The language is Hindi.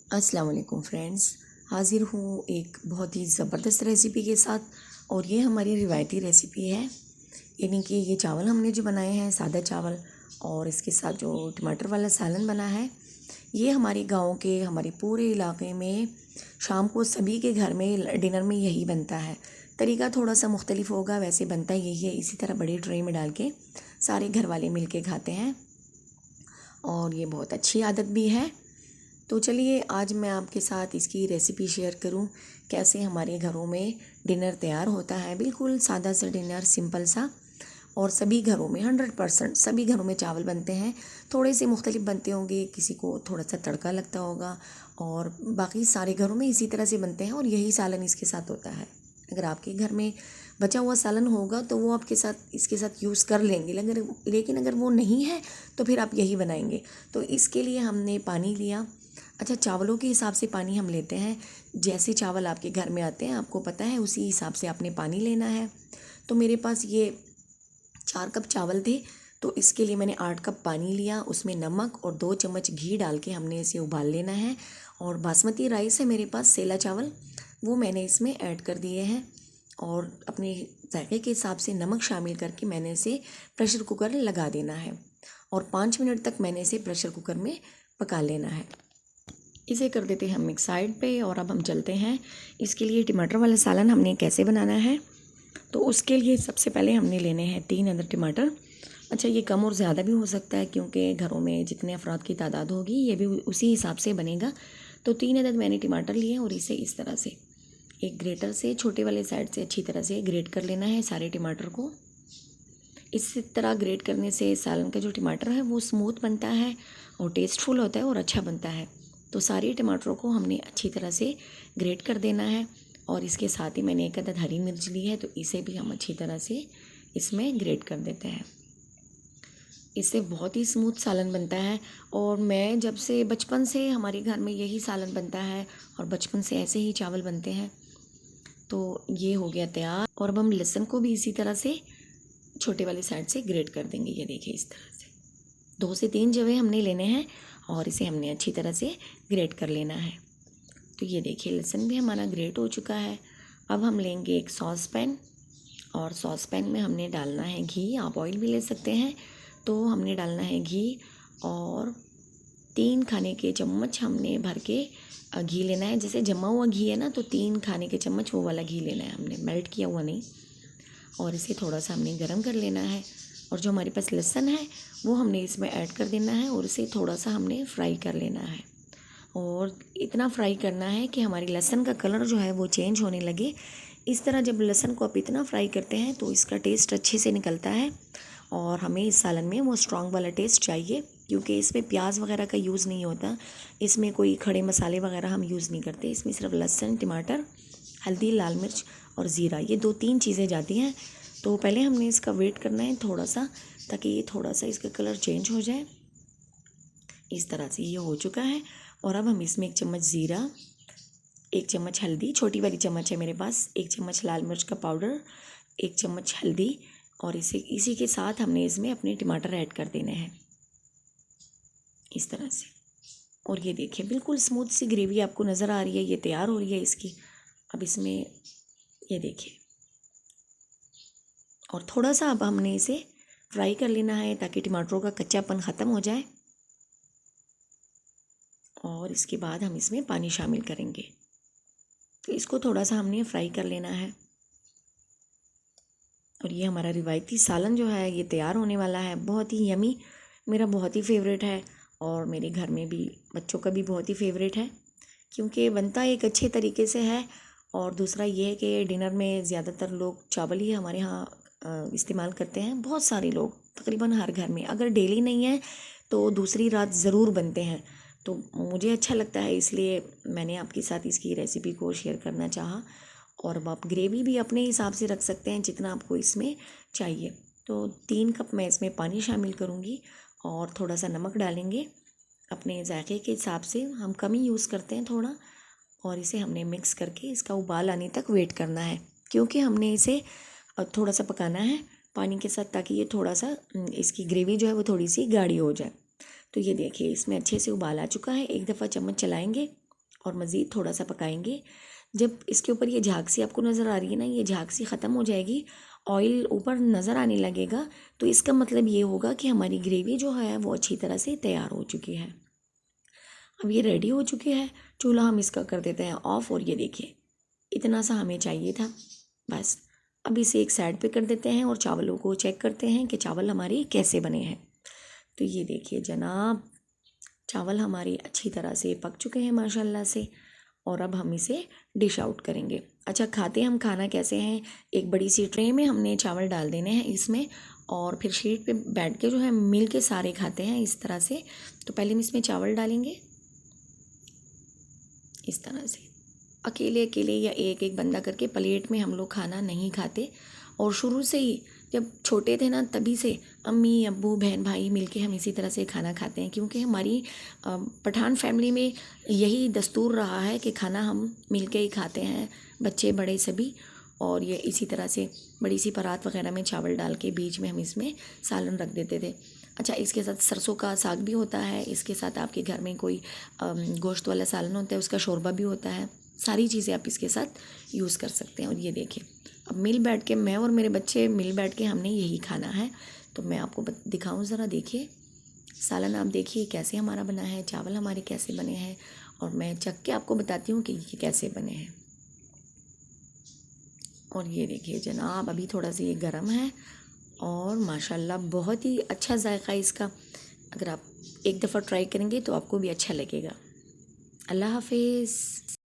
अस्सलाम वालेकुम फ्रेंड्स। हाज़िर हूँ एक बहुत ही ज़बरदस्त रेसिपी के साथ, और ये हमारी रिवायती रेसिपी है। यानी कि ये चावल हमने जो बनाए हैं, सादा चावल, और इसके साथ जो टमाटर वाला सालन बना है, ये हमारे गांव के, हमारे पूरे इलाके में शाम को सभी के घर में डिनर में यही बनता है। तरीका थोड़ा सा मुख्तलिफ होगा, वैसे बनता यही है। इसी तरह बड़े ट्रे में डाल के सारे घर वाले मिल के खाते हैं, और ये बहुत अच्छी आदत भी है। तो चलिए आज मैं आपके साथ इसकी रेसिपी शेयर करूं, कैसे हमारे घरों में डिनर तैयार होता है। बिल्कुल सादा सा डिनर, सिंपल सा, और सभी घरों में 100% सभी घरों में चावल बनते हैं। थोड़े से मुख्तलिफ बनते होंगे, किसी को थोड़ा सा तड़का लगता होगा, और बाकी सारे घरों में इसी तरह से बनते हैं, और यही सालन इसके साथ होता है। अगर आपके घर में बचा हुआ सालन होगा तो वो आपके साथ इसके साथ यूज़ कर लेंगे, लेकिन अगर वो नहीं है तो फिर आप यही बनाएंगे। तो इसके लिए हमने पानी लिया। अच्छा, चावलों के हिसाब से पानी हम लेते हैं। जैसे चावल आपके घर में आते हैं, आपको पता है, उसी हिसाब से आपने पानी लेना है। तो मेरे पास ये 4 कप चावल थे, तो इसके लिए मैंने 8 कप पानी लिया। उसमें नमक और 2 चम्मच घी डाल के हमने इसे उबाल लेना है। और बासमती राइस है मेरे पास, सेला चावल, वो मैंने इसमें ऐड कर दिए हैं, और अपने जायके के हिसाब से नमक शामिल करके मैंने इसे प्रेशर कुकर लगा देना है, और 5 मिनट तक मैंने इसे प्रेशर कुकर में पका लेना है। इसे कर देते हैं हम एक साइड पे, और अब हम चलते हैं इसके लिए टमाटर वाला सालन हमने कैसे बनाना है। तो उसके लिए सबसे पहले हमने लेने हैं 3 अदद टमाटर। अच्छा, ये कम और ज़्यादा भी हो सकता है, क्योंकि घरों में जितने अफराद की तादाद होगी ये भी उसी हिसाब से बनेगा। तो 3 अदद मैंने टमाटर लिए, और इसे इस तरह से एक ग्रेटर से छोटे वाले साइड से अच्छी तरह से ग्रेट कर लेना है सारे टमाटर को। इस तरह ग्रेट करने से सालन का जो टमाटर है वो स्मूथ बनता है, और टेस्टफुल होता है, और अच्छा बनता है। तो सारे टमाटरों को हमने अच्छी तरह से ग्रेट कर देना है, और इसके साथ ही मैंने 1 अदद हरी मिर्च ली है, तो इसे भी हम अच्छी तरह से इसमें ग्रेट कर देते हैं। इससे बहुत ही स्मूथ सालन बनता है, और मैं जब से बचपन से हमारे घर में यही सालन बनता है, और बचपन से ऐसे ही चावल बनते हैं। तो ये हो गया तैयार, और अब हम लहसुन को भी इसी तरह से छोटे वाली साइड से ग्रेट कर देंगे। ये देखिए, इस तरह से 2 से 3 जवे हमने लेने हैं, और इसे हमने अच्छी तरह से ग्रेट कर लेना है। तो ये देखिए, लहसुन भी हमारा ग्रेट हो चुका है। अब हम लेंगे एक सॉस पैन, और सॉस पैन में हमने डालना है घी। आप ऑयल भी ले सकते हैं। तो हमने डालना है घी, और 3 खाने के चम्मच हमने भर के घी लेना है। जैसे जमा हुआ घी है ना, तो 3 खाने के चम्मच वो वाला घी लेना है हमने, मेल्ट किया हुआ नहीं। और इसे थोड़ा सा हमने गरम कर लेना है, और जो हमारे पास लहसुन है वो हमने इसमें ऐड कर देना है, और इसे थोड़ा सा हमने फ्राई कर लेना है। और इतना फ्राई करना है कि हमारी लहसुन का कलर जो है वो चेंज होने लगे। इस तरह जब लहसुन को आप इतना फ्राई करते हैं तो इसका टेस्ट अच्छे से निकलता है, और हमें इस सालन में वो स्ट्रॉन्ग वाला टेस्ट चाहिए, क्योंकि इसमें प्याज वगैरह का यूज़ नहीं होता। इसमें कोई खड़े मसाले वगैरह हम यूज़ नहीं करते। इसमें सिर्फ लहसुन, टमाटर, हल्दी, लाल मिर्च और ज़ीरा, ये 2-3 चीज़ें जाती हैं। तो पहले हमने इसका वेट करना है थोड़ा सा, ताकि ये थोड़ा सा इसका कलर चेंज हो जाए। इस तरह से ये हो चुका है। और अब हम इसमें 1 चम्मच ज़ीरा, 1 चम्मच हल्दी, छोटी वाली चम्मच है मेरे पास, 1 चम्मच लाल मिर्च का पाउडर, 1 चम्मच हल्दी, और इसी के साथ हमने इसमें अपने टमाटर ऐड कर देने हैं इस तरह से। और ये देखिए, बिल्कुल स्मूथ सी ग्रेवी आपको नज़र आ रही है, ये तैयार हो रही है इसकी। अब इसमें ये देखिए, और थोड़ा सा अब हमने इसे फ्राई कर लेना है, ताकि टमाटरों का कच्चापन ख़त्म हो जाए। और इसके बाद हम इसमें पानी शामिल करेंगे। तो इसको थोड़ा सा हमने फ्राई कर लेना है, और ये हमारा रिवायती सालन जो है ये तैयार होने वाला है। बहुत ही यमी, मेरा बहुत ही फेवरेट है, और मेरे घर में भी बच्चों का भी बहुत ही फेवरेट है, क्योंकि बनता एक अच्छे तरीके से है। और दूसरा ये है कि डिनर में ज़्यादातर लोग चावल ही हमारे यहाँ इस्तेमाल करते हैं। बहुत सारे लोग, तकरीबन हर घर में, अगर डेली नहीं है तो दूसरी रात ज़रूर बनते हैं। तो मुझे अच्छा लगता है, इसलिए मैंने आपके साथ इसकी रेसिपी को शेयर करना चाहा। और अब आप ग्रेवी भी अपने हिसाब से रख सकते हैं जितना आपको इसमें चाहिए। तो 3 कप मैं इसमें पानी शामिल करूँगी, और थोड़ा सा नमक डालेंगे अपने जायके के हिसाब से। हम कम ही यूज़ करते हैं थोड़ा, और इसे हमने मिक्स करके इसका उबाल आने तक वेट करना है, क्योंकि हमने इसे थोड़ा सा पकाना है पानी के साथ, ताकि ये थोड़ा सा इसकी ग्रेवी जो है वो थोड़ी सी गाढ़ी हो जाए। तो ये देखिए, इसमें अच्छे से उबाल आ चुका है। एक दफ़ा चम्मच चलाएंगे और मज़ीद थोड़ा सा पकाएंगे। जब इसके ऊपर ये झाग सी आपको नज़र आ रही है ना, ये झाग सी ख़त्म हो जाएगी, ऑयल ऊपर नज़र आने लगेगा, तो इसका मतलब ये होगा कि हमारी ग्रेवी जो है वो अच्छी तरह से तैयार हो चुकी है। अब ये रेडी हो चुकी है। चूल्हा हम इसका कर देते हैं ऑफ़। और ये देखिए इतना सा हमें चाहिए था बस। अब इसे एक साइड पे कर देते हैं और चावलों को चेक करते हैं कि चावल हमारे कैसे बने हैं। तो ये देखिए जनाब, चावल हमारे अच्छी तरह से पक चुके हैं माशाल्लाह से। और अब हम इसे डिश आउट करेंगे। अच्छा, खाते हम खाना कैसे हैं, एक बड़ी सी ट्रे में हमने चावल डाल देने हैं इसमें, और फिर शीट पे बैठ के जो है मिल के सारे खाते हैं इस तरह से। तो पहले हम इसमें चावल डालेंगे इस तरह से, अकेले अकेले या एक एक बंदा करके प्लेट में हम लोग खाना नहीं खाते। और शुरू से ही जब छोटे थे ना, तभी से अम्मी अब्बू बहन भाई मिलके हम इसी तरह से खाना खाते हैं, क्योंकि हमारी पठान फैमिली में यही दस्तूर रहा है कि खाना हम मिलके ही खाते हैं, बच्चे बड़े सभी। और ये इसी तरह से बड़ी सी परात वगैरह में चावल डाल के बीच में हम इसमें सालन रख देते थे। अच्छा, इसके साथ सरसों का साग भी होता है, इसके साथ आपके घर में कोई गोश्त वाला सालन होता है, उसका शोरबा भी होता है। सारी चीज़ें आप इसके साथ यूज़ कर सकते हैं। और ये देखिए अब मिल बैठ के, मैं और मेरे बच्चे मिल बैठ के हमने यही खाना है। तो मैं आपको दिखाऊं ज़रा, देखिए सालन आप देखिए कैसे हमारा बना है, चावल हमारे कैसे बने हैं, और मैं चख के आपको बताती हूँ कि ये कैसे बने हैं। और ये देखिए जनाब, अभी थोड़ा सा ये गर्म है और माशाल्लाह बहुत ही अच्छा जायका है इसका। अगर आप एक दफ़ा ट्राई करेंगे तो आपको भी अच्छा लगेगा। अल्लाह हाफिज़।